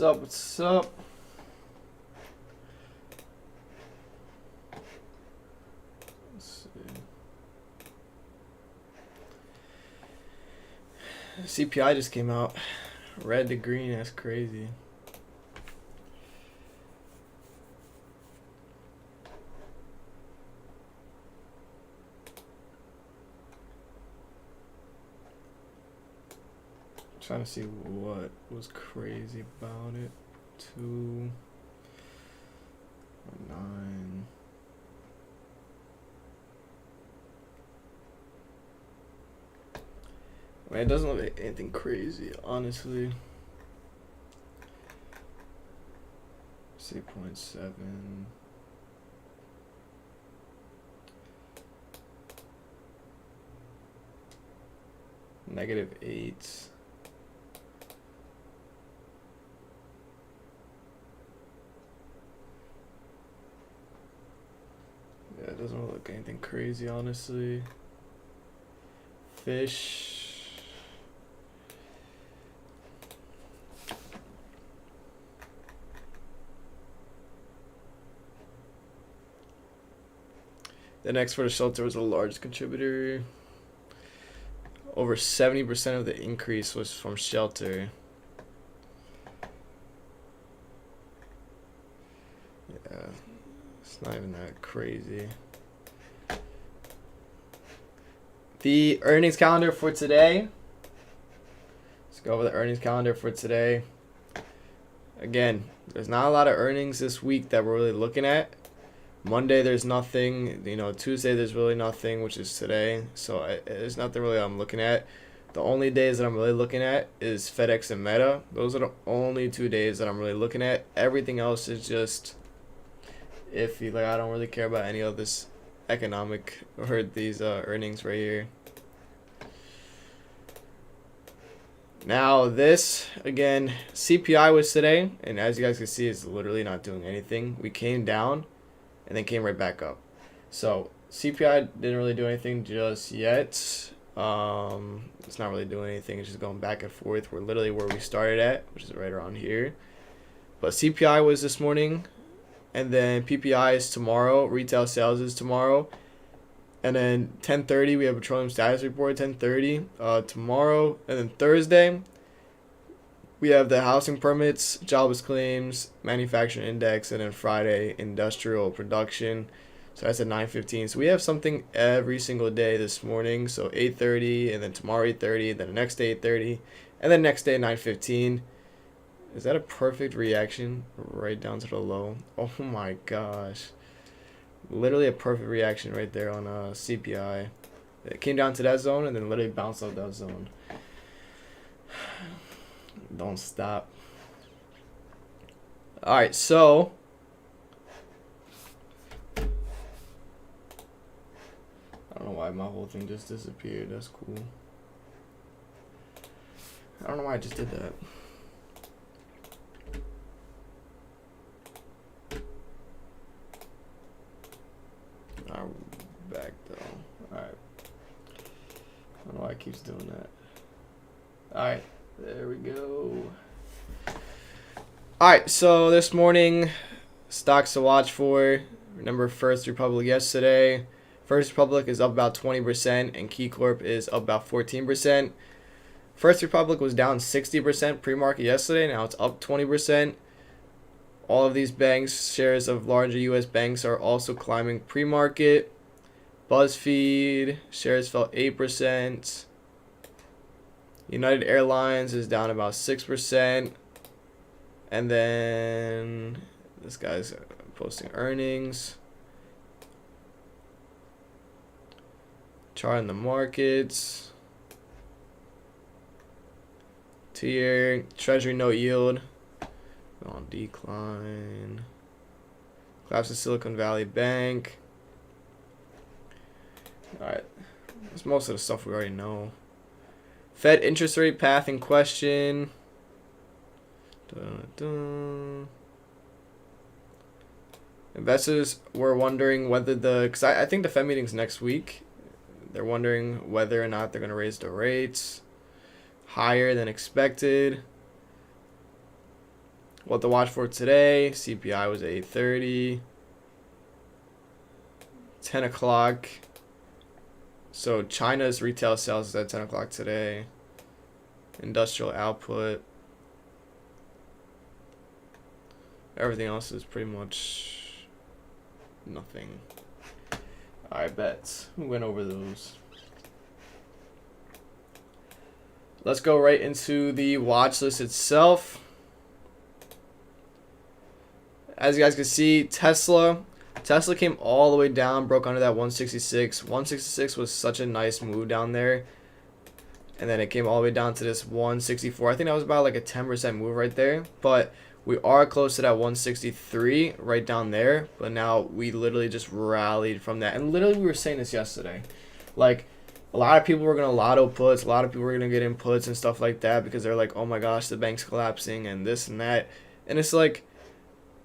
What's up? What's up? Let's see. CPI just came out. Red to green. That's crazy. Trying to see what was crazy about it. 2 9. I mean, it doesn't look like anything crazy, honestly. 6.7. -8. Yeah, it doesn't look like anything crazy, honestly. Fish. The next for the shelter was the largest contributor. Over 70% of the increase was from shelter. Yeah, it's not even that crazy. The earnings calendar for today. Let's go over the earnings calendar for today. Again, there's not a lot of earnings this week that we're really looking at. Monday, there's nothing. Tuesday, there's really nothing, which is today. So there's nothing really I'm looking at. The only days that I'm really looking at is FedEx and Meta. Those are the only 2 days that I'm really looking at. Everything else is just iffy. Like, I don't really care about any of this economic or these earnings right here. Now this, again, CPI was today. And as you guys can see, it's literally not doing anything. We came down and then came right back up. So CPI didn't really do anything just yet. It's not really doing anything. It's just going back and forth. We're literally where we started at, which is right around here. But CPI was this morning, and then PPI is tomorrow. Retail sales is tomorrow, and then 10:30 we have petroleum status report. 10:30 tomorrow, and then Thursday we have the housing permits, jobless claims, manufacturing index, and then Friday, industrial production. So that's at 9:15. So we have something every single day this morning. So 8:30, and then tomorrow 8:30, then the next day 8:30, and then next day 9:15. Is that a perfect reaction right down to the low? Oh my gosh. Literally a perfect reaction right there on CPI. It came down to that zone and then literally bounced off that zone. Don't stop. All right, so I don't know why my whole thing just disappeared. That's cool. I don't know why I just did that. I'm back though. All right. I don't know why it keeps doing that. All right. There we go. Alright, so this morning, stocks to watch for. Remember First Republic yesterday. First Republic is up about 20%, and Key Corp is up about 14%. First Republic was down 60% pre-market yesterday. Now it's up 20%. All of these banks, shares of larger U.S. banks, are also climbing pre-market. BuzzFeed, shares fell 8%. United Airlines is down about 6%. And then this guy's posting earnings. Chart in the markets. 2-year Treasury note yield on decline. Collapse of Silicon Valley Bank. Alright. That's most of the stuff we already know. Fed interest rate path in question. Dun, dun. Investors were wondering whether because I think the Fed meeting's next week. They're wondering whether or not they're going to raise the rates higher than expected. what to watch for today. CPI was 8:30. 10 o'clock. So China's retail sales is at 10 o'clock today. Industrial output. Everything else is pretty much nothing. Alright, bets. We went over those. Let's go right into the watch list itself. As you guys can see, Tesla came all the way down, broke under that 166. 166 was such a nice move down there. And then it came all the way down to this 164. I think that was about like a 10% move right there. But we are close to that 163 right down there. But now we literally just rallied from that. And literally we were saying this yesterday. Like, a lot of people were going to lotto puts. A lot of people were going to get in puts and stuff like that. Because they're like, oh my gosh, the bank's collapsing and this and that. And it's like,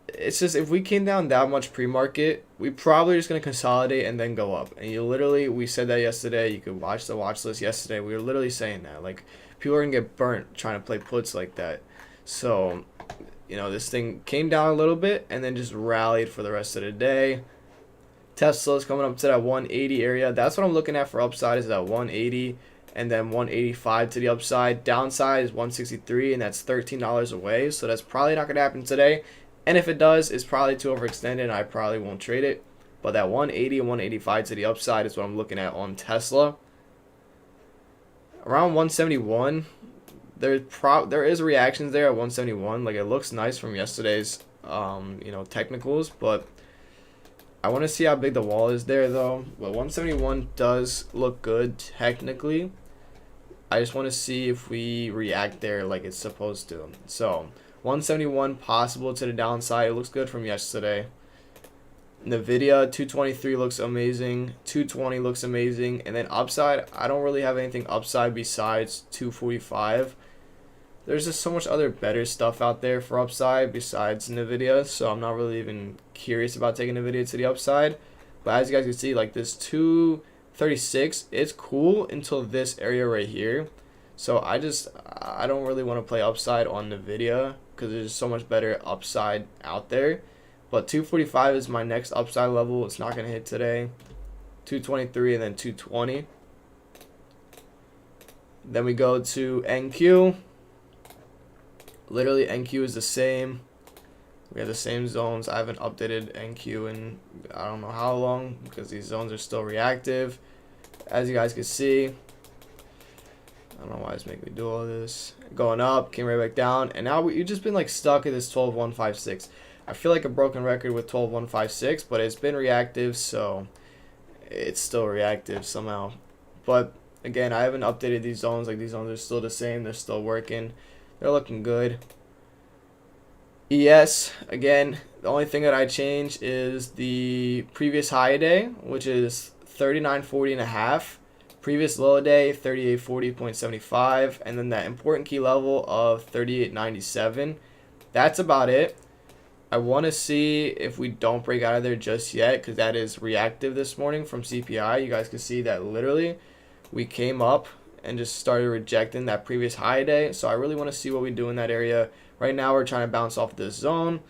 it's just, if we came down that much pre-market, we probably just going to consolidate and then go up. And you literally, we said that yesterday. You could watch the watch list yesterday. We were literally saying that. Like, people are going to get burnt trying to play puts like that. So, you know, this thing came down a little bit and then just rallied for the rest of the day. Tesla's coming up to that 180 area. That's what I'm looking at for upside, is that 180 and then 185 to the upside. Downside is 163, and that's $13 away. So that's probably not going to happen today. And if it does, it's probably too overextended and I probably won't trade it. But that 180 and 185 to the upside is what I'm looking at on Tesla. Around 171, there is reactions there at 171. Like, it looks nice from yesterday's technicals, but I want to see how big the wall is there though. But 171 does look good technically. I just want to see if we react there like it's supposed to. So 171 possible to the downside. It looks good from yesterday. Nvidia 223 looks amazing. 220 looks amazing. And then upside, I don't really have anything upside besides 245. There's just so much other better stuff out there for upside besides Nvidia. So I'm not really even curious about taking Nvidia to the upside. But as you guys can see, like this 236, it's cool until this area right here. So I don't really want to play upside on Nvidia because there's so much better upside out there. But 245 is my next upside level. It's not going to hit today. 223 and then 220. Then we go to NQ. Literally NQ is the same. We have the same zones. I haven't updated NQ in I don't know how long because these zones are still reactive. As you guys can see, I don't know why it's making me do all this. Going up, came right back down, and now we've just been like stuck at this 12.156. I feel like a broken record with 12.156, but it's been reactive, so it's still reactive somehow. But again, I haven't updated these zones. Like, these zones are still the same. They're still working. They're looking good. ES, again, the only thing that I changed is the previous high day, which is 39.40.5. Previous low day, 38.40.75, and then that important key level of 38.97. That's about it. I want to see if we don't break out of there just yet, because that is reactive this morning from CPI. You guys can see that literally we came up and just started rejecting that previous high day. So I really want to see what we do in that area. Right now we're trying to bounce off this zone.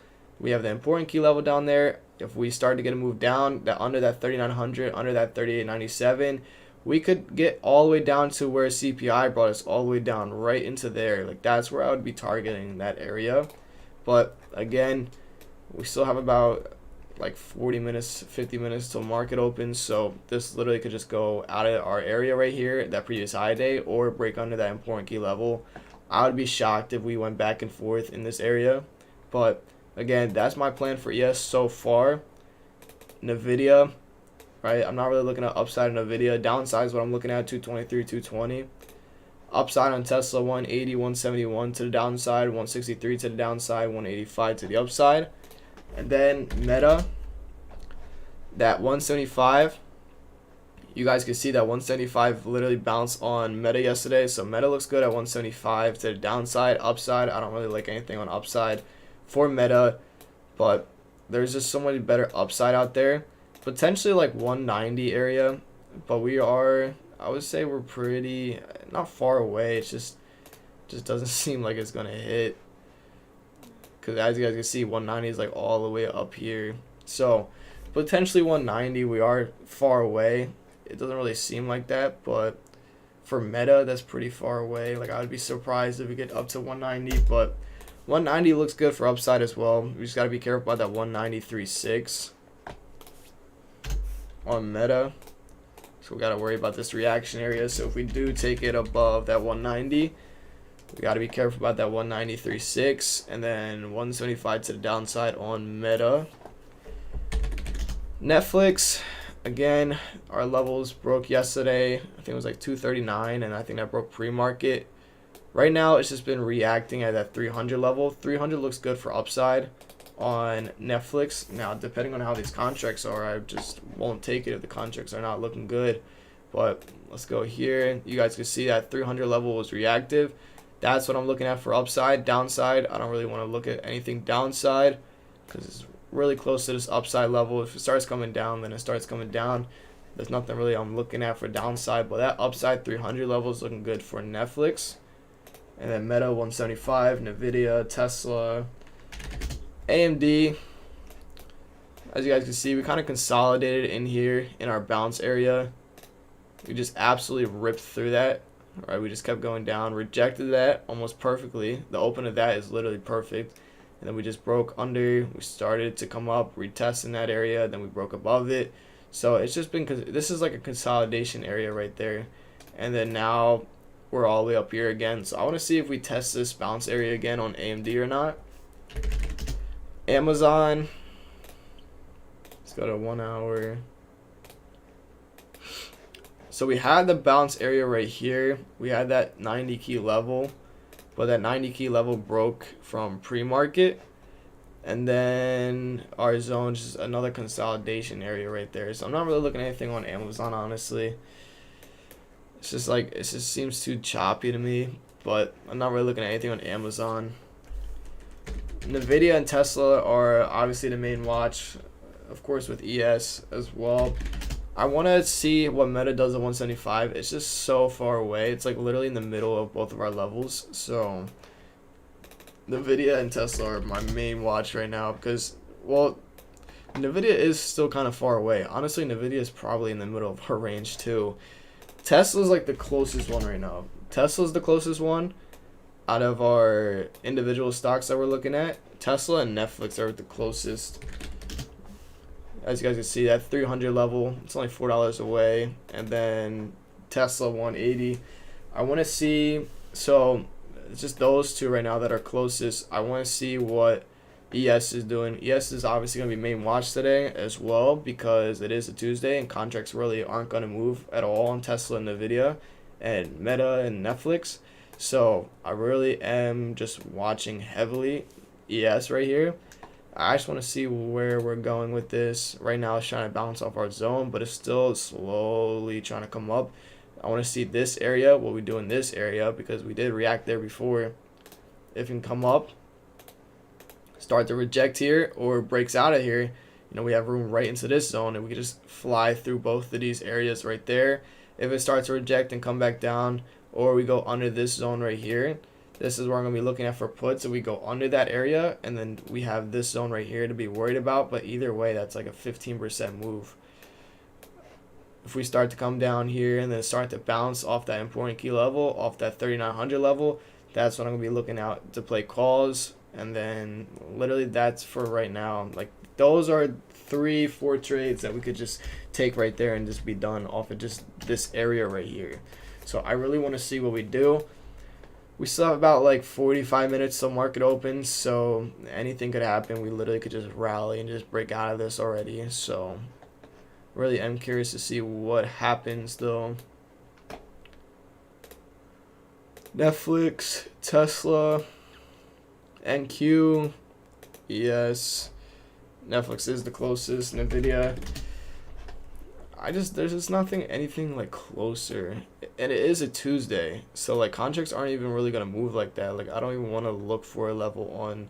We have the important key level down there. If we start to get a move down, that under that 3900, under that 38.97, we could get all the way down to where CPI brought us all the way down right into there. Like, that's where I would be targeting that area. But again, we still have about like 40 minutes, 50 minutes till market opens. So this literally could just go out of our area right here, that previous high day, or break under that important key level. I would be shocked if we went back and forth in this area. But again, that's my plan for ES so far. Nvidia, right? I'm not really looking at upside on Nvidia. Downside is what I'm looking at, 223, 220. Upside on Tesla, 180, 171 to the downside, 163 to the downside, 185 to the upside. And then Meta, that 175. You guys can see that 175 literally bounced on Meta yesterday. So Meta looks good at 175 to the downside. Upside, I don't really like anything on upside for Meta, but there's just so many better upside out there. Potentially like 190 area, but we are, I would say we're pretty, not far away. It's just doesn't seem like it's going to hit. because as you guys can see, 190 is like all the way up here. So potentially 190, we are far away. It doesn't really seem like that, but for meta, that's pretty far away. Like, I would be surprised if we get up to 190, but 190 looks good for upside as well. We just got to be careful about that 193.6 on meta. So we got to worry about this reaction area. So if we do take it above that 190, we got to be careful about that 193.6 and then 175 to the downside on meta. Netflix, again, our levels broke yesterday. I think it was like 239, and I think that broke pre-market. Right now, it's just been reacting at that 300 level. 300 looks good for upside on Netflix. Now, depending on how these contracts are, I just won't take it if the contracts are not looking good. But let's go here. You guys can see that 300 level was reactive. That's what I'm looking at for upside. Downside, I don't really want to look at anything downside because it's really close to this upside level. If it starts coming down, then it starts coming down. There's nothing really I'm looking at for downside, but that upside 300 level is looking good for Netflix. And then Meta 175, Nvidia, Tesla, AMD. As you guys can see, we kind of consolidated in here in our bounce area. We just absolutely ripped through that. All right, we just kept going down, rejected that almost perfectly. The open of that is literally perfect. And then we just broke under. We started to come up, retest in that area. Then we broke above it. So it's just been, this is like a consolidation area right there. And then now we're all the way up here again. So I want to see if we test this bounce area again on AMD or not. Amazon. Let's go to 1 hour. So we had the bounce area right here. We had that 90 key level, but that 90 key level broke from pre-market. And then our zone's just another consolidation area right there. So I'm not really looking at anything on Amazon, honestly. It's just like, it just seems too choppy to me, but I'm not really looking at anything on Amazon. Nvidia and Tesla are obviously the main watch, of course, with ES as well. I want to see what Meta does at 175. It's just so far away. It's like literally in the middle of both of our levels. So Nvidia and Tesla are my main watch right now because, well, Nvidia is still kind of far away. Honestly, Nvidia is probably in the middle of her range too. Tesla's like the closest one right now. Tesla's the closest one out of our individual stocks that we're looking at. Tesla and Netflix are the closest. As you guys can see, that 300 level, it's only $4 away. And then Tesla 180. I want to see, so it's just those two right now that are closest. I want to see what ES is doing. ES is obviously going to be main watch today as well because it is a Tuesday and contracts really aren't going to move at all on Tesla and Nvidia and Meta and Netflix. So I really am just watching heavily ES right here. I just want to see where we're going with this. Right now it's trying to bounce off our zone, but it's still slowly trying to come up. I want to see this area, what we do in this area, because we did react there before. If it can come up, start to reject here, or breaks out of here, you know, we have room right into this zone, and we can just fly through both of these areas right there. If it starts to reject and come back down, or we go under this zone right here, this is where I'm going to be looking at for puts. If we go under that area, and then we have this zone right here to be worried about. But either way, that's like a 15% move. If we start to come down here and then start to bounce off that important key level, off that 3,900 level, that's what I'm going to be looking at to play calls. And then literally that's for right now. Like, those are 3-4 trades that we could just take right there and just be done off of just this area right here. So I really want to see what we do. We still have about like 45 minutes till market opens, so anything could happen. We literally could just rally and just break out of this already. So really am curious to see what happens though. Netflix, Tesla, NQ, ES. Netflix is the closest. Nvidia. There's just anything like closer, and it is a Tuesday, so like contracts aren't even really gonna move like that. Like, I don't even want to look for a level on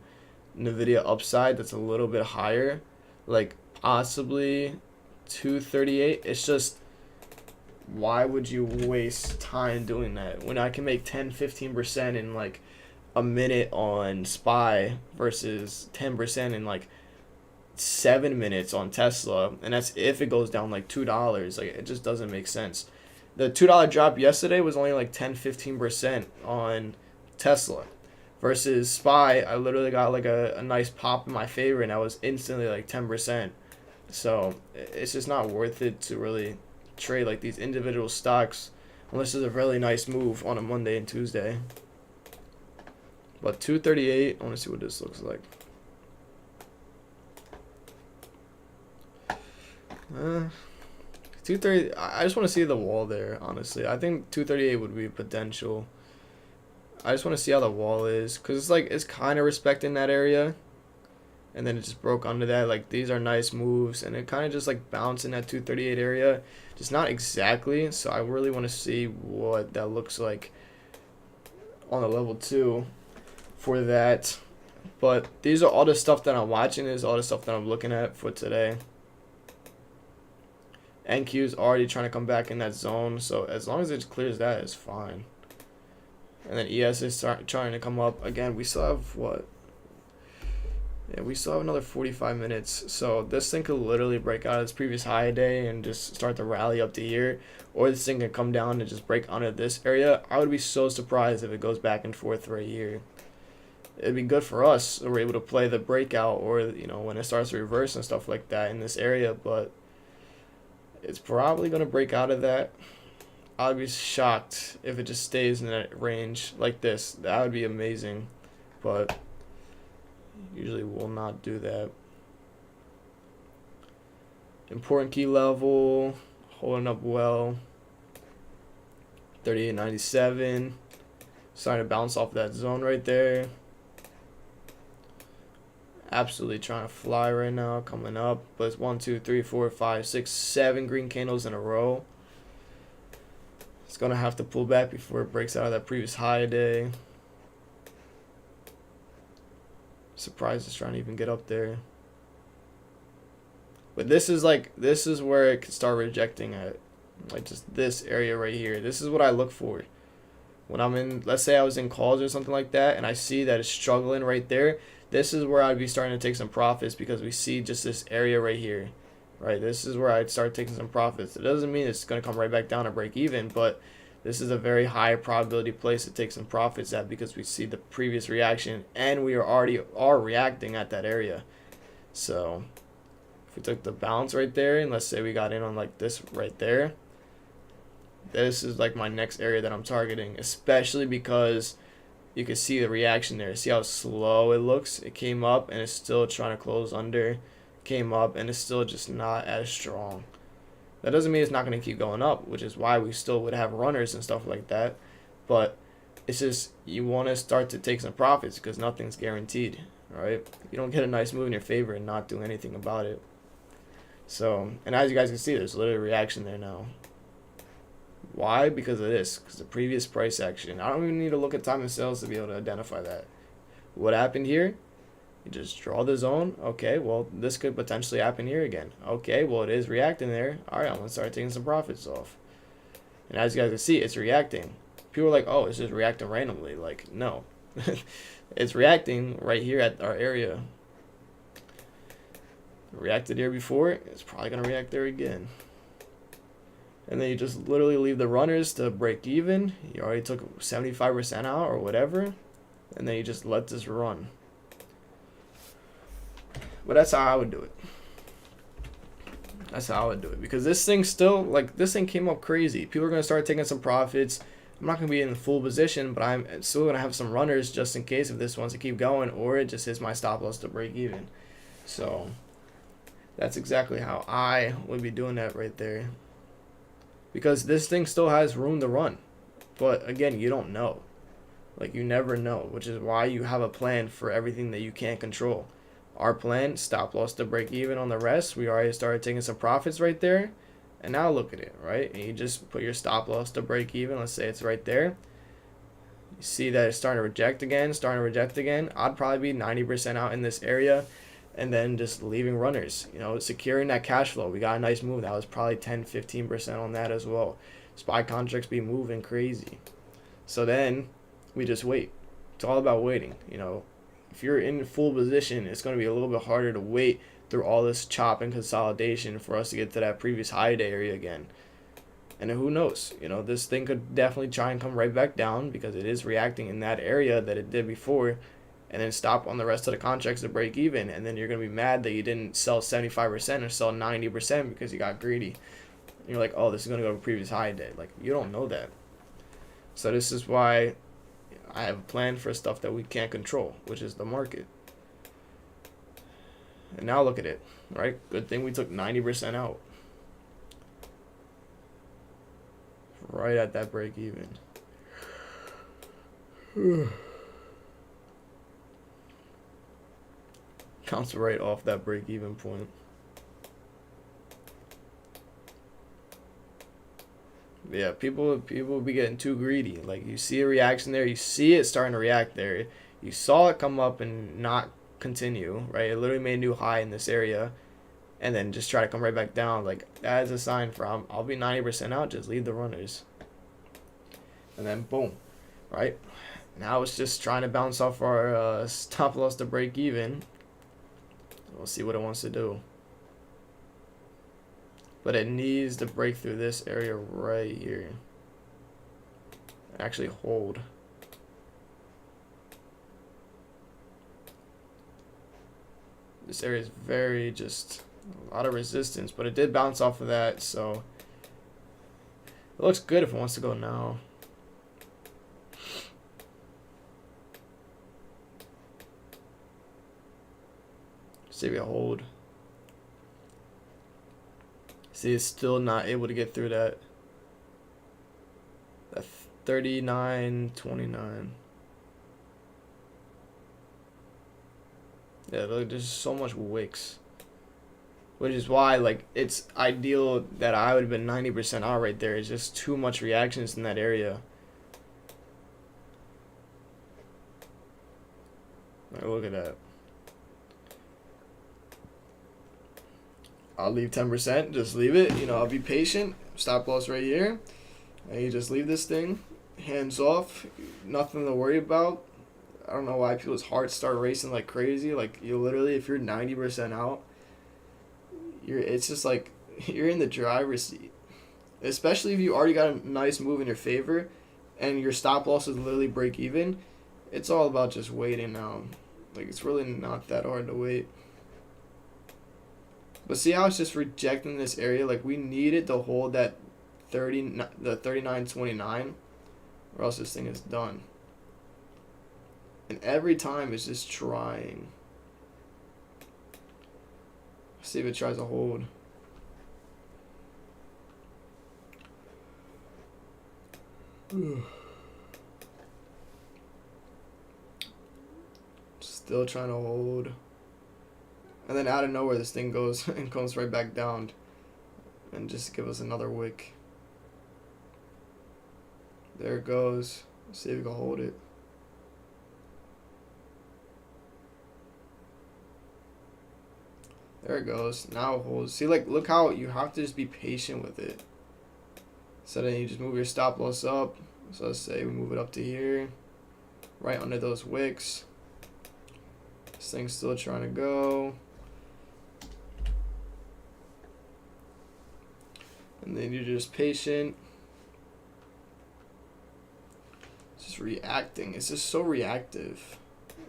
Nvidia upside that's a little bit higher, like possibly 238. It's just, why would you waste time doing that when I can make 10-15% in like a minute on SPY versus 10% in like 7 minutes on Tesla, and that's if it goes down like $2. Like, it just doesn't make sense. The $2 drop yesterday was only like 10-15% on Tesla versus SPY. I literally got like a nice pop in my favor, and I was instantly like 10%. So it's just not worth it to really trade like these individual stocks unless there's a really nice move on a Monday and Tuesday. But 238, I want to see what this looks like. 230, I just want to see the wall there, honestly. I think 238 would be potential. I just want to see how the wall is, because it's like, it's kind of respecting that area, and then it just broke under that. Like, these are nice moves, and it kind of just like bounced in that 238 area, just not exactly. So I really want to see what that looks like on the level 2 for that. But these are all the stuff that I'm watching. This is all the stuff that I'm looking at for today. NQ is already trying to come back in that zone, so as long as it clears that, it's fine. And then ES is trying to come up again. We still have what? Yeah, we still have another 45 minutes. So this thing could literally break out its previous high day and just start to rally up to here, or this thing can come down and just break under this area. I would be so surprised if it goes back and forth right here. It'd be good for us, so we're able to play the breakout, or you know, when it starts to reverse and stuff like that in this area. But it's probably going to break out of that. I'd be shocked if it just stays in that range like this. That would be amazing, but usually will not do that. Important key level, holding up well. 38.97, starting to bounce off that zone right there. Absolutely trying to fly right now, coming up, but it's 1, 2, 3, 4, 5, 6, 7 green candles in a row. It's gonna have to pull back before it breaks out of that previous high day. Surprised it's trying to even get up there. But this is where it can start rejecting at, like just this area right here. This is what I look for when I'm in. Let's say I was in calls or something like that, and I see that it's struggling right there. This is where I'd be starting to take some profits, because we see just this area right here, right? This is where I'd start taking some profits. It doesn't mean it's going to come right back down or break even, but this is a very high probability place to take some profits at, because we see the previous reaction and we are reacting at that area. So if we took the bounce right there, and let's say we got in on like this right there, this is like my next area that I'm targeting, especially because you can see the reaction there. See how slow it looks? It came up and it's still trying to close under. Came up and it's still just not as strong. That doesn't mean it's not going to keep going up, which is why we still would have runners and stuff like that. But it's just, you want to start to take some profits, because nothing's guaranteed, right? You don't get a nice move in your favor and not do anything about it. So, and as you guys can see, there's literally a reaction there now. Why? Because of this. Because the previous price action. I don't even need to look at time and sales to be able to identify that. What happened here? You just draw the zone. Okay, well, this could potentially happen here again. Okay, well, it is reacting there. All right, I'm going to start taking some profits off. And as you guys can see, it's reacting. People are like, oh, it's just reacting randomly. Like, no. It's reacting right here at our area. It reacted here before. It's probably going to react there again. And then you just literally leave the runners to break even. You already took 75% out or whatever. And then you just let this run. But that's how I would do it. That's how I would do it. Because this thing still, like, this thing came up crazy. People are going to start taking some profits. I'm not going to be in the full position, but I'm still going to have some runners just in case if this wants to keep going, or it just hits my stop loss to break even. So that's exactly how I would be doing that right there. Because this thing still has room to run. But again, you don't know. Like, you never know, which is why you have a plan for everything that you can't control. Our plan, stop loss to break even on the rest. We already started taking some profits right there. And now look at it, right? And you just put your stop loss to break even. Let's say it's right there. You see that it's starting to reject again, I'd probably be 90% out in this area. And then just leaving runners, you know, securing that cash flow. We got a nice move. That was probably 10-15% on that as well. SPY contracts be moving crazy. So then we just wait. It's all about waiting. If you're in full position, it's going to be a little bit harder to wait through all this chop and consolidation for us to get to that previous high day area again. And then who knows? This thing could definitely try and come right back down because it is reacting in that area that it did before, and then stop on the rest of the contracts to break even. And then you're going to be mad that you didn't sell 75% or sell 90% because you got greedy. And you're like, oh, this is going to go to previous high day. Like, you don't know that. So this is why I have a plan for stuff that we can't control, which is the market. And now look at it, right? Good thing we took 90% out. Right at that break even. Counts right off that break even point. Yeah, people be getting too greedy. Like, you see a reaction there, you see it starting to react there. You saw it come up and not continue, right? It literally made a new high in this area and then just try to come right back down. Like, that is a sign for I'll be 90% out, just leave the runners. And then boom, right? Now it's just trying to bounce off our stop loss to break even. We'll see what it wants to do. But it needs to break through this area right here. Actually hold. This area is very just a lot of resistance, but it did bounce off of that, so it looks good if it wants to go now. See if we hold. See, it's still not able to get through that. That 39.29. Yeah, look, there's so much wicks. Which is why, like, it's ideal that I would have been 90% out right there. It's just too much reactions in that area. Right, look at that. I'll leave 10%. Just leave it. I'll be patient. Stop loss right here. And you just leave this thing. Hands off. Nothing to worry about. I don't know why people's hearts start racing like crazy. Like, you literally, if you're 90% out, it's just like you're in the driver's seat. Especially if you already got a nice move in your favor and your stop loss is literally break even. It's all about just waiting now. Like, it's really not that hard to wait. But see how it's just rejecting this area? Like, we needed to hold that the 39.29 or else this thing is done. And every time it's just trying. See if it tries to hold. Still trying to hold. And then out of nowhere, this thing goes and comes right back down and just give us another wick. There it goes. Let's see if we can hold it. There it goes. Now it holds. See, like, look how you have to just be patient with it. So then you just move your stop loss up. So let's say we move it up to here, right under those wicks. This thing's still trying to go. And then you're just patient. It's just reacting. It's just so reactive.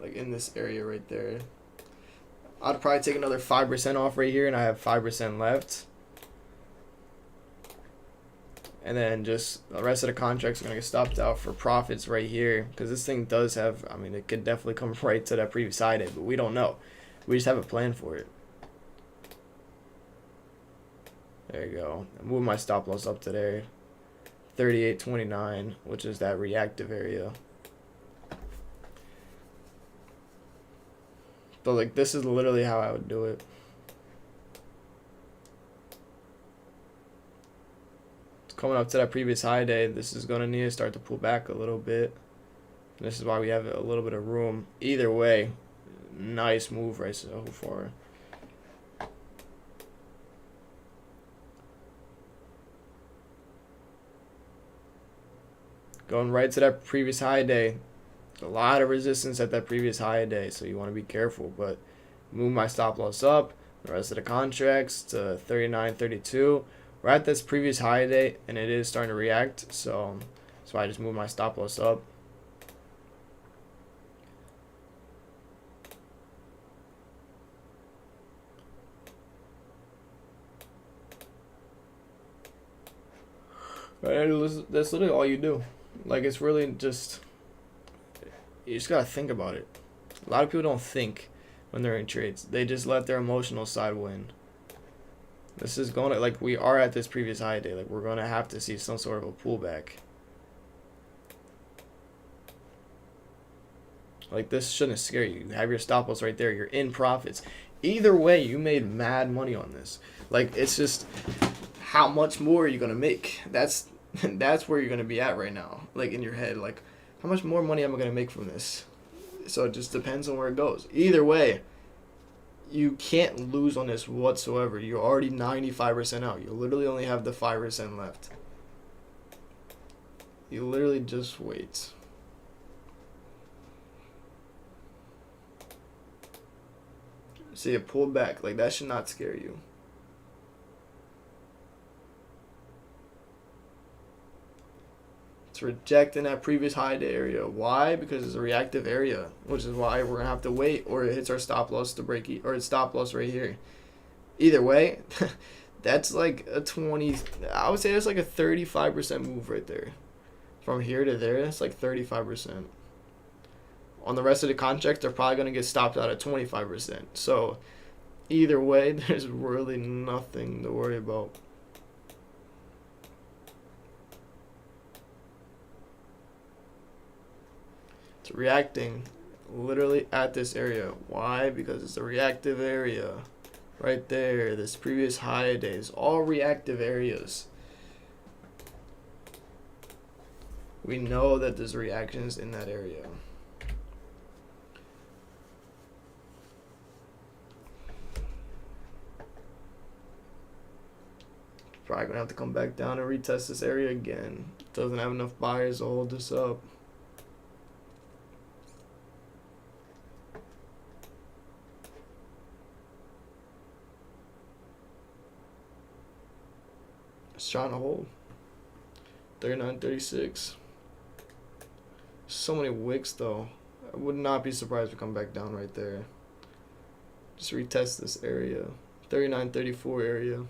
Like, in this area right there. I'd probably take another 5% off right here, and I have 5% left. And then just the rest of the contracts are going to get stopped out for profits right here. Because this thing does have, I mean, it could definitely come right to that previous high day, but we don't know. We just have a plan for it. There you go. I moved my stop loss up to there. 38.29, which is that reactive area. But, like, this is literally how I would do it. It's coming up to that previous high day. This is going to need to start to pull back a little bit. And this is why we have a little bit of room. Either way, nice move right so far. Going right to that previous high day. A lot of resistance at that previous high day, so you want to be careful. But move my stop loss up, the rest of the contracts to 39.32. We're at this previous high day, and it is starting to react, so that's why I just moved my stop loss up. Right, that's literally all you do. Like, it's really just, you just gotta think about it. A lot of people don't think when they're in trades. They just let their emotional side win. This is going to, like, we are at this previous high day. Like, we're going to have to see some sort of a pullback. Like, this shouldn't scare you. You have your stop loss right there. You're in profits. Either way, you made mad money on this. Like, it's just, how much more are you going to make? That's where you're going to be at right now. Like, in your head. Like, how much more money am I going to make from this? So it just depends on where it goes. Either way, you can't lose on this whatsoever. You're already 95% out. You literally only have the 5% left. You literally just wait. See it pull back. Like, that should not scare you. It's rejecting that previous high day area. Why? Because it's a reactive area, which is why we're gonna have to wait, or it hits our stop loss to break, or its stop loss right here. Either way, that's like a 20. I would say that's like a 35% move right there. From here to there, that's like 35%. On the rest of the contracts, they're probably gonna get stopped out at 25%. So either way, there's really nothing to worry about. It's reacting literally at this area. Why? Because it's a reactive area right there. This previous high days, all reactive areas. We know that there's reactions in that area. Probably gonna have to come back down and retest this area again. Doesn't have enough buyers to hold this up. It's trying to hold. 39.36. So many wicks though. I would not be surprised if we come back down right there. Just retest this area. 39.34 area.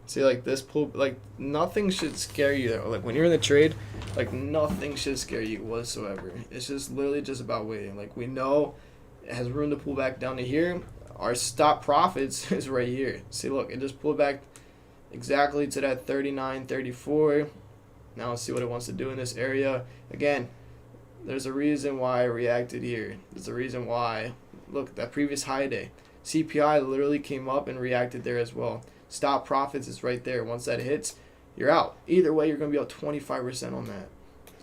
See, like this pull, like nothing should scare you though. Like when you're in the trade, like nothing should scare you whatsoever. It's just literally just about waiting. Like we know it has room to pull back down to here. Our stop profits is right here. See, look, it just pulled back exactly to that 39.34. Now let's see what it wants to do in this area. Again, there's a reason why I reacted here. There's a reason why. Look, that previous high day. CPI literally came up and reacted there as well. Stop profits is right there. Once that hits, you're out. Either way, you're going to be out 25% on that,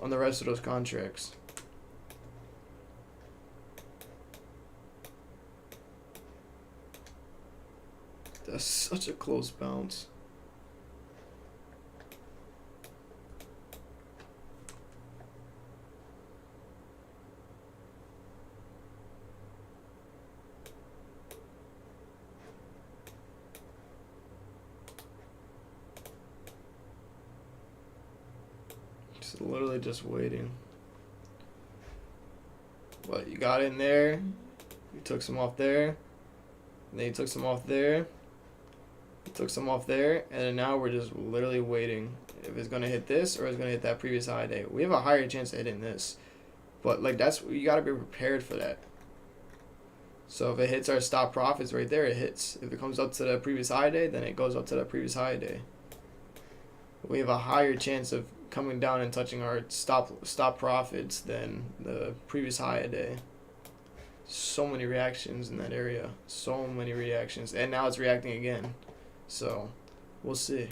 on the rest of those contracts. That's such a close bounce. Literally just waiting. But you got in there, you took some off there, and then you took some off there, you took some off there, and then now we're just literally waiting if it's gonna hit this or it's gonna hit that previous high day. We have a higher chance of hitting this, but like that's, you gotta be prepared for that. So if it hits our stop profits right there, it hits. If it comes up to the previous high day, then it goes up to that previous high day. We have a higher chance of coming down and touching our stop profits than the previous high a day. So many reactions in that area. So many reactions. And now it's reacting again. So We'll see.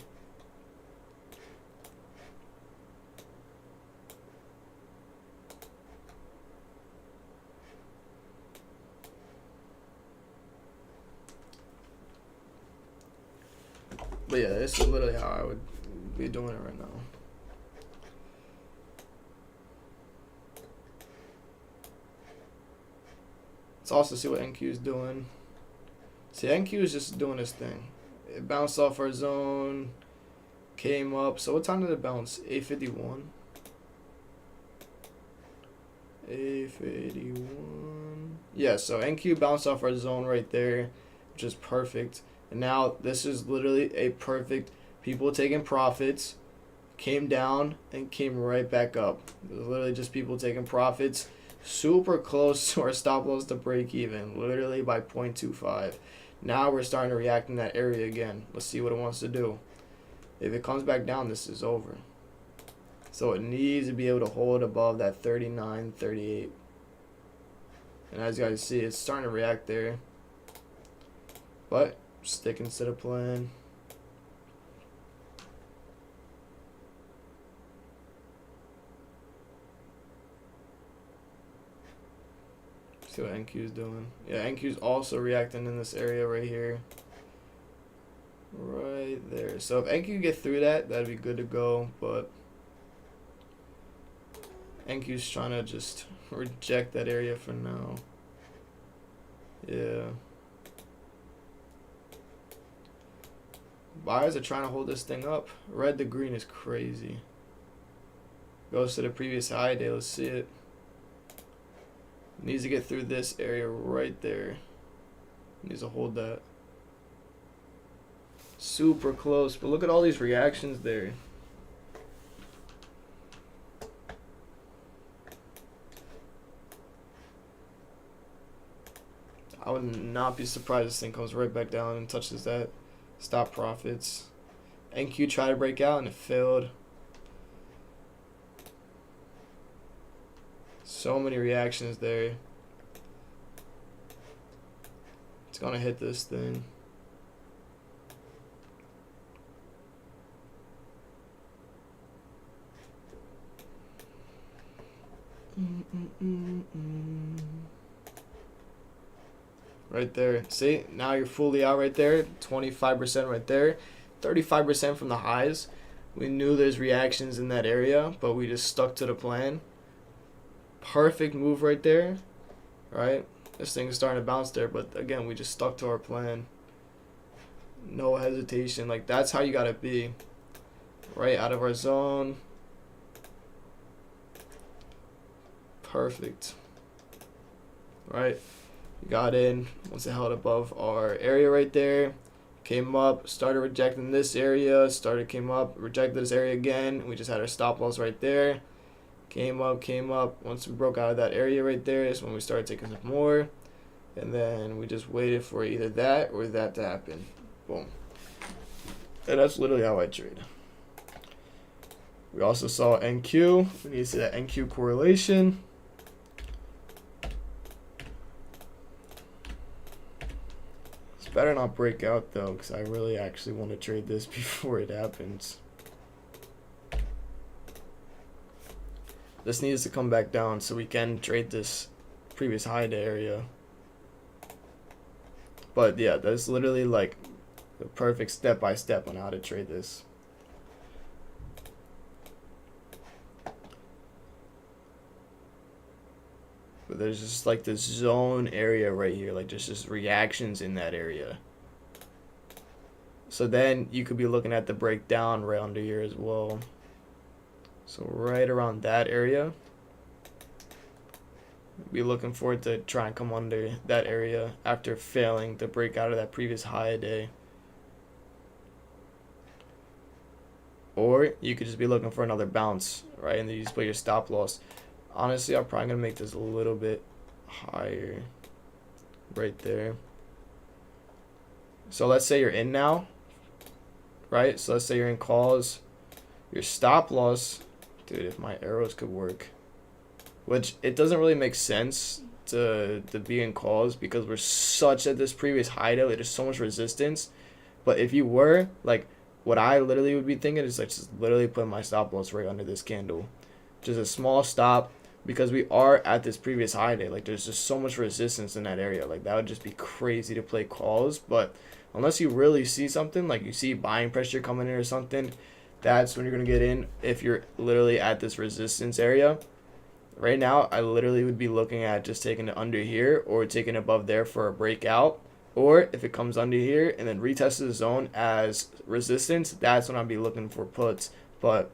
But yeah, this is literally how I would be doing it right now. Let's also see what NQ is doing. See, NQ is just doing this thing. It bounced off our zone, came up. So what time did it bounce? 8:51. 8:51. Yeah, so NQ bounced off our zone right there, which is perfect. And now this is literally a perfect people taking profits, came down and came right back up. It was literally just people taking profits, super close to our stop loss to break even, literally by 0.25. Now we're starting to react in that area again. Let's see what it wants to do. If it comes back down, this is over. So it needs to be able to hold above that 39.38. And as you guys see, it's starting to react there. But sticking to the plan. See what NQ is doing. Yeah, NQ is also reacting in this area right here. Right there. So if NQ get through that, that'd be good to go. But NQ's trying to just reject that area for now. Yeah. Buyers are trying to hold this thing up. Red to green is crazy. Goes to the previous high day. Let's see it. Needs to get through this area right there. Needs to hold that. Super close. But look at all these reactions there. I would not be surprised this thing comes right back down and touches that. Stop profits. NQ tried to break out and it failed. So many reactions there. It's gonna hit this thing. Right there. See, now you're fully out right there. 25% right there. 35% from the highs. We knew there's reactions in that area, but we just stuck to the plan. Perfect move right there. Right? This thing is starting to bounce there, but again, we just stuck to our plan. No hesitation. Like, that's how you gotta be. Right out of our zone. Perfect. Right? Got in once it held above our area right there, came up, started rejecting this area, came up, rejected this area again. We just had our stop loss right there, came up. Once we broke out of that area right there is when we started taking some more, and then we just waited for either that or that to happen. Boom. And that's literally how I trade. We also saw NQ. We need to see that NQ correlation. Better not break out though, because I really actually want to trade this before it happens. This needs to come back down so we can trade this previous high to area. But yeah, that's literally like the perfect step-by-step on how to trade this. But there's just like this zone area right here, like just reactions in that area. So then you could be looking at the breakdown right under here as well. So right around that area, be looking for it to try and come under that area after failing to break out of that previous high day. Or you could just be looking for another bounce, right? And then you just put your stop loss. Honestly, I'm probably going to make this a little bit higher right there. So let's say you're in now, right? So let's say you're in calls. Your stop loss, dude, if my arrows could work, which it doesn't really make sense to be in calls because we're such at this previous hideout. There's so much resistance. But if you were, like, what I literally would be thinking is like just literally put my stop loss right under this candle. Just a small stop, because we are at this previous high day. Like there's just so much resistance in that area. Like that would just be crazy to play calls. But unless you really see something, like you see buying pressure coming in or something, that's when you're going to get in if you're literally at this resistance area. Right now, I literally would be looking at just taking it under here or taking it above there for a breakout. Or if it comes under here and then retests the zone as resistance, that's when I'll be looking for puts. But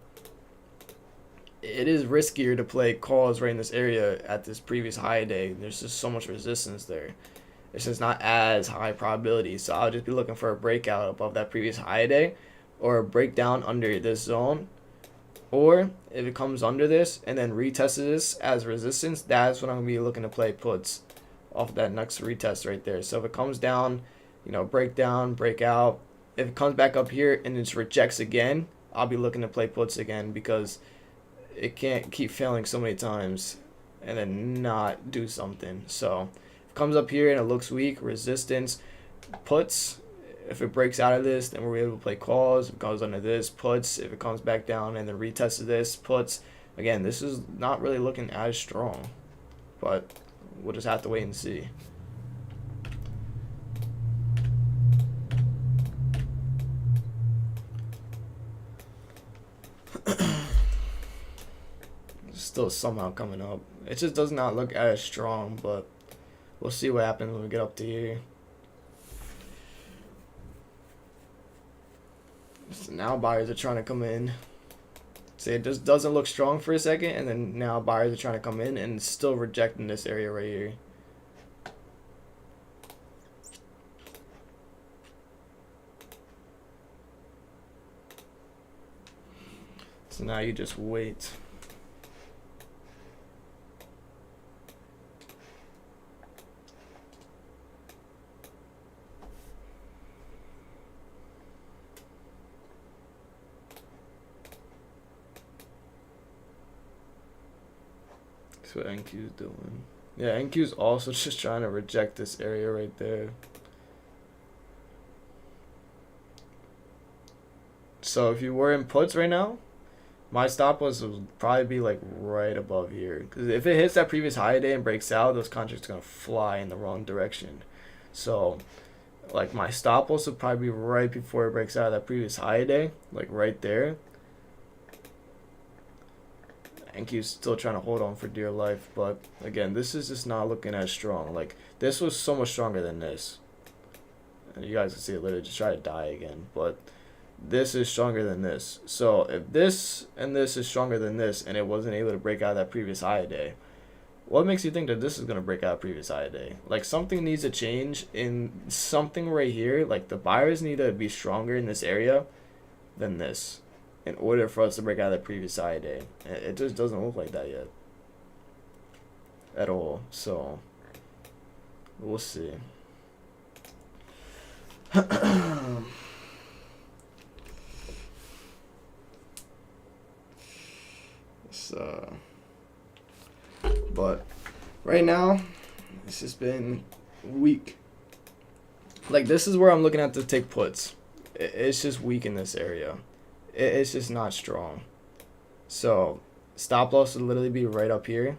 it is riskier to play calls right in this area at this previous high day. There's just so much resistance there. It's just not as high probability. So I'll just be looking for a breakout above that previous high day or a breakdown under this zone. Or if it comes under this and then retests this as resistance, that's when I'm going to be looking to play puts off that next retest right there. So if it comes down, break down, break out. If it comes back up here and it rejects again, I'll be looking to play puts again, because it can't keep failing so many times and then not do something. So if it comes up here and it looks weak, resistance, puts. If it breaks out of this, then we're able to play calls. If it goes under this, puts. If it comes back down and then retests this, puts. Again, this is not really looking as strong, but we'll just have to wait and see. Still somehow coming up. It just does not look as strong, but we'll see what happens when we get up to here. So now buyers are trying to come in. See, it just doesn't look strong for a second, and then now buyers are trying to come in and still rejecting this area right here. So now you just wait. That's what NQ's doing. Yeah, NQ's also just trying to reject this area right there. So if you were in puts right now, my stop loss would probably be like right above here. Because if it hits that previous high day and breaks out, those contracts are going to fly in the wrong direction. So like my stop loss would probably be right before it breaks out of that previous high day, like right there. NQ's still trying to hold on for dear life, but again, this is just not looking as strong. Like this was so much stronger than this, and you guys can see it literally just try to die again, but this is stronger than this. So if this and this is stronger than this and it wasn't able to break out of that previous high day, what makes you think that this is going to break out previous high day? Like something needs to change in something right here. Like the buyers need to be stronger in this area than this in order for us to break out of the previous high day. It just doesn't look like that yet at all. So we'll see. But right now it's just been weak. Like this is where I'm looking at to take puts. It's just weak in this area. It's just not strong. So stop loss would literally be right up here.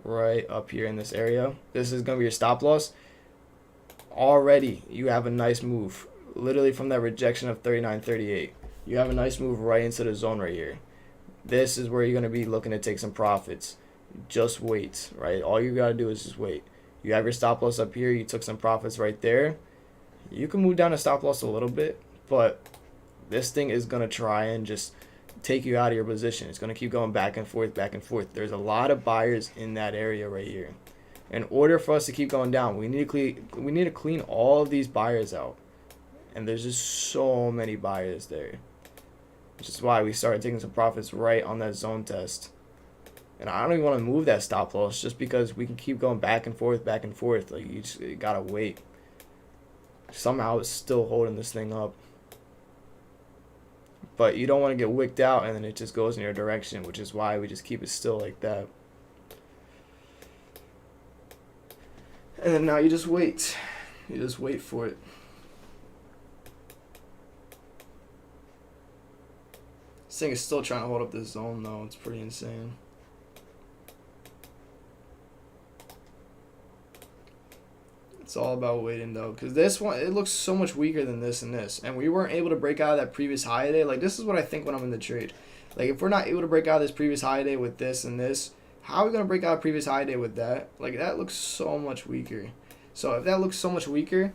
Right up here in this area. This is going to be your stop loss. Already you have a nice move. Literally from that rejection of 39.38. You have a nice move right into the zone right here. This is where you're going to be looking to take some profits. Just wait, right? All you got to do is just wait. You have your stop loss up here. You took some profits right there. You can move down a stop loss a little bit, but this thing is going to try and just take you out of your position. It's going to keep going back and forth, back and forth. There's a lot of buyers in that area right here. In order for us to keep going down, we need to clean all of these buyers out. And there's just so many buyers there. Which is why we started taking some profits right on that zone test. And I don't even want to move that stop loss just because we can keep going back and forth, back and forth. Like you got to wait. Somehow it's still holding this thing up. But you don't want to get wicked out and then it just goes in your direction, which is why we just keep it still like that. And then now you just wait. You just wait for it. This thing is still trying to hold up this zone though. It's pretty insane. It's all about waiting though, because this one, it looks so much weaker than this and this, and we weren't able to break out of that previous high today. Like, this is what I think when I'm in the trade. Like, if we're not able to break out of this previous high day with this and this, how are we going to break out a previous high day with that? Like, that looks so much weaker. So if that looks so much weaker,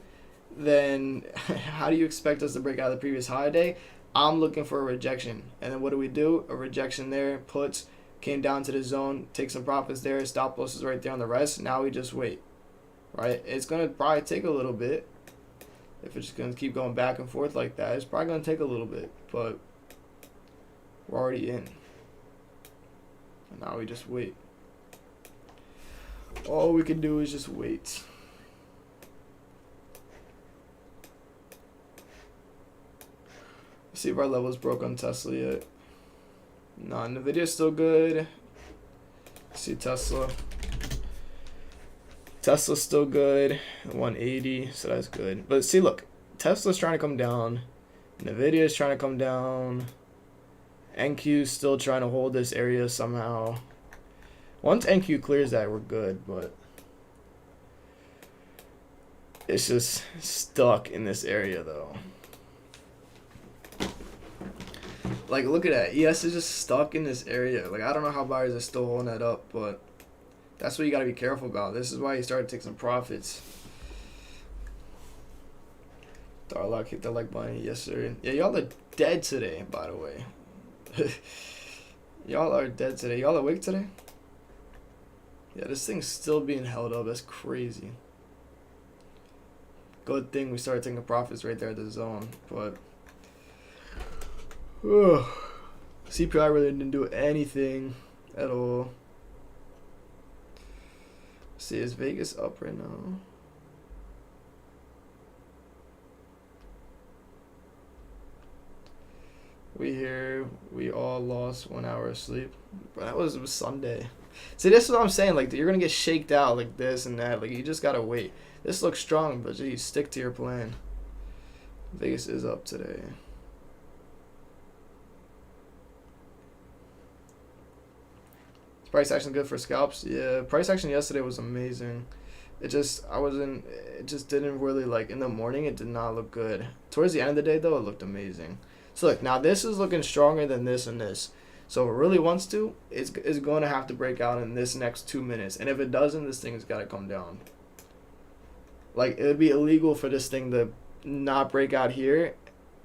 then how do you expect us to break out of the previous high day? I'm looking for a rejection. And then what do? A rejection there, puts, came down to the zone, take some profits there, stop loss is right there on the rest. Now we just wait. Right? It's going to probably take a little bit. If it's just going to keep going back and forth like that, it's probably going to take a little bit. But we're already in. And now we just wait. All we can do is just wait. See if our levels broke on Tesla yet. No, Nvidia's still good. See Tesla. Tesla's still good, 180, so that's good. But see, look, Tesla's trying to come down. Nvidia's trying to come down. NQ's still trying to hold this area somehow. Once NQ clears that, we're good, but it's just stuck in this area, though. Like, look at that. ES is just stuck in this area. Like, I don't know how buyers are still holding that up, but that's what you got to be careful about. This is why you started to take some profits. Darlock hit the like button yesterday. Yeah, y'all are dead today, by the way. Y'all are dead today. Y'all awake today? Yeah, this thing's still being held up. That's crazy. Good thing we started taking profits right there at the zone, but CPI really didn't do anything at all. See, is Vegas up right now? We all lost 1 hour of sleep. But it was Sunday. See, this is what I'm saying. Like, you're gonna get shaked out like this and that. Like, you just gotta wait. This looks strong, but geez, stick to your plan. Vegas is up today. Is price action good for scalps? Yeah, price action yesterday was amazing. It just didn't really, like, in the morning it did not look good. Towards the end of the day though, it looked amazing. So look, now this is looking stronger than this and this. So if it really wants to, it's going to have to break out in this next 2 minutes. And if it doesn't, this thing's got to come down. Like, it would be illegal for this thing to not break out here,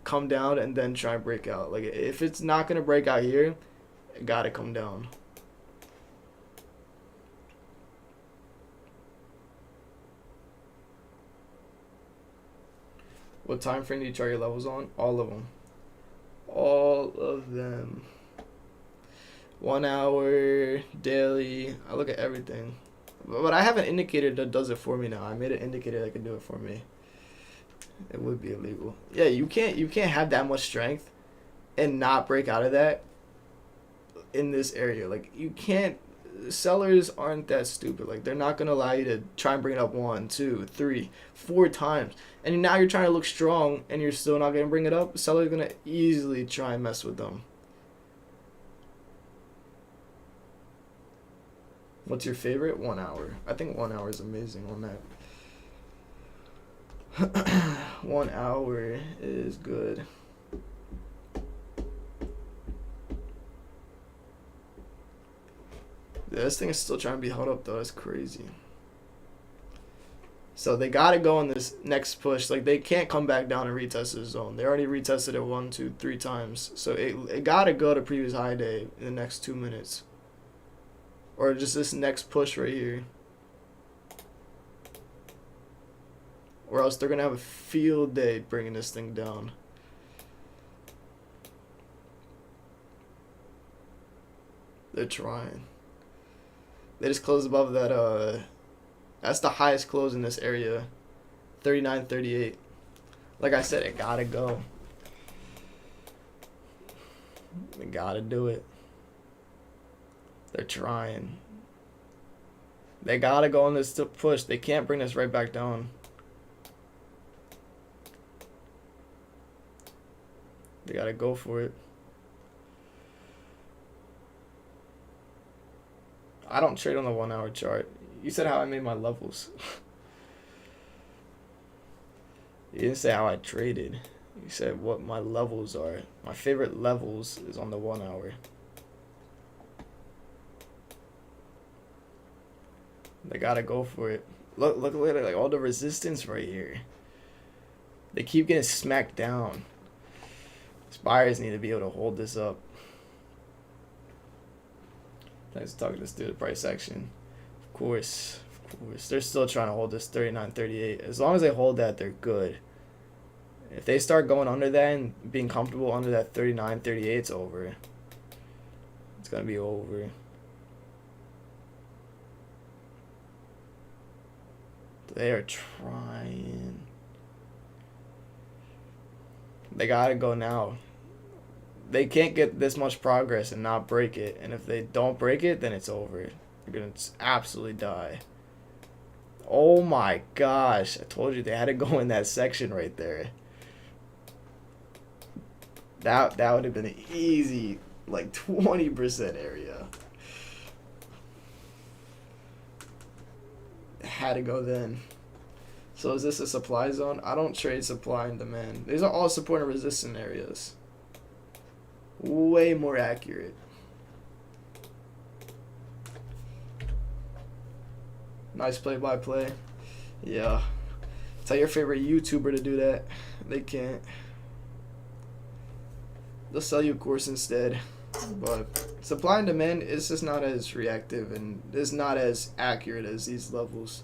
come down, and then try and break out. Like, if it's not going to break out here, it got to come down. What time frame do you chart your levels on? All of them. All of them. 1 hour, daily. I look at everything. But I have an indicator that does it for me now. I made an indicator that can do it for me. It would be illegal. Yeah, you can't have that much strength and not break out of that in this area. Like, you can't. Sellers aren't that stupid. Like, they're not gonna allow you to try and bring it up 1, 2, 3, 4 times. And now you're trying to look strong and you're still not gonna bring it up. Sellers gonna easily try and mess with them. What's your favorite? 1 hour. I think 1 hour is amazing on that. 1 hour is good. Yeah, this thing is still trying to be held up though. That's crazy. So they gotta go on this next push. Like, they can't come back down and retest the zone. They already retested it 1, 2, 3 times. So it gotta go to previous high day in the next 2 minutes. Or just this next push right here. Or else they're going to have a field day bringing this thing down. They're trying. They just closed above that. That's the highest close in this area. 39.38. Like I said, it got to go. They got to do it. They're trying. They gotta go on this to push. They can't bring this right back down. They gotta go for it. I don't trade on the 1 hour chart. You said how I made my levels. You didn't say how I traded. You said what my levels are. My favorite levels is on the 1 hour. They gotta go for it. Look at it, like all the resistance right here. They keep getting smacked down. These buyers need to be able to hold this up. Thanks for talking this through the price action. Of course. They're still trying to hold this 39.38. As long as they hold that, they're good. If they start going under that and being comfortable under that 39.38, it's over. It's gonna be over. They are trying. They gotta go now. They can't get this much progress and not break it. And if they don't break it, then it's over. They're gonna absolutely die. Oh my gosh. I told you they had to go in that section right there. That would have been an easy, like 20% area. Had to go then. So is this a supply zone? I don't trade supply and demand. These are all support and resistance areas. Way more accurate. Nice play-by-play. Yeah. Tell your favorite YouTuber to do that. They can't. They'll sell you a course instead. But supply and demand is just not as reactive and is not as accurate as these levels.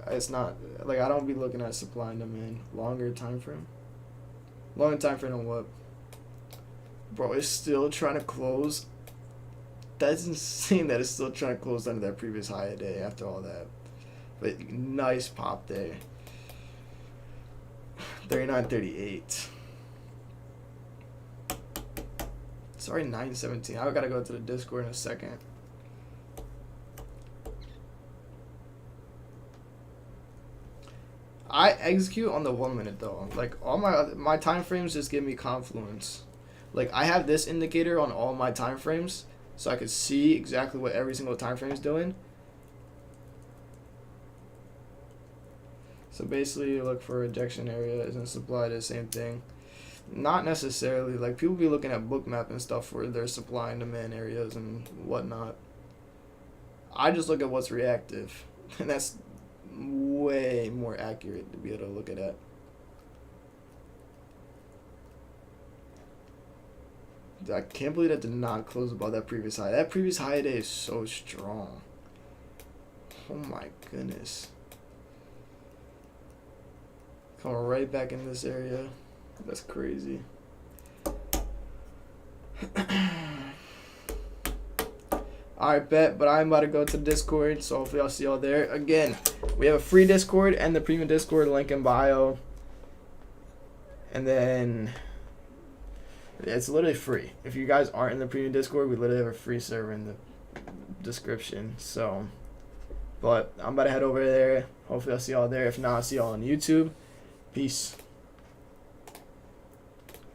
It's not like I don't be looking at supply and demand. Longer time frame. Longer time frame on what? Bro, it's still trying to close. That's insane that it's still trying to close under that previous high a day after all that. But nice pop there. 39.38. Sorry, 9:17. I gotta go to the Discord in a second. I execute on the 1 minute though. Like all my time frames just give me confluence. Like I have this indicator on all my time frames, so I could see exactly what every single time frame is doing. So basically, you look for rejection area, isn't supply the same thing? Not necessarily. Like people be looking at bookmap and stuff for their supply and demand areas and whatnot. I just look at what's reactive, and that's way more accurate to be able to look at that. I can't believe that did not close above that previous high. That previous high day is so strong. Oh my goodness. Coming right back in this area. That's crazy. Alright, bet, but I'm about to go to Discord, so hopefully I'll see y'all there. Again, we have a free Discord and the premium Discord link in bio. And then it's literally free. If you guys aren't in the premium Discord, we literally have a free server in the description. So, but I'm about to head over there. Hopefully I'll see y'all there. If not, I'll see y'all on YouTube. Peace.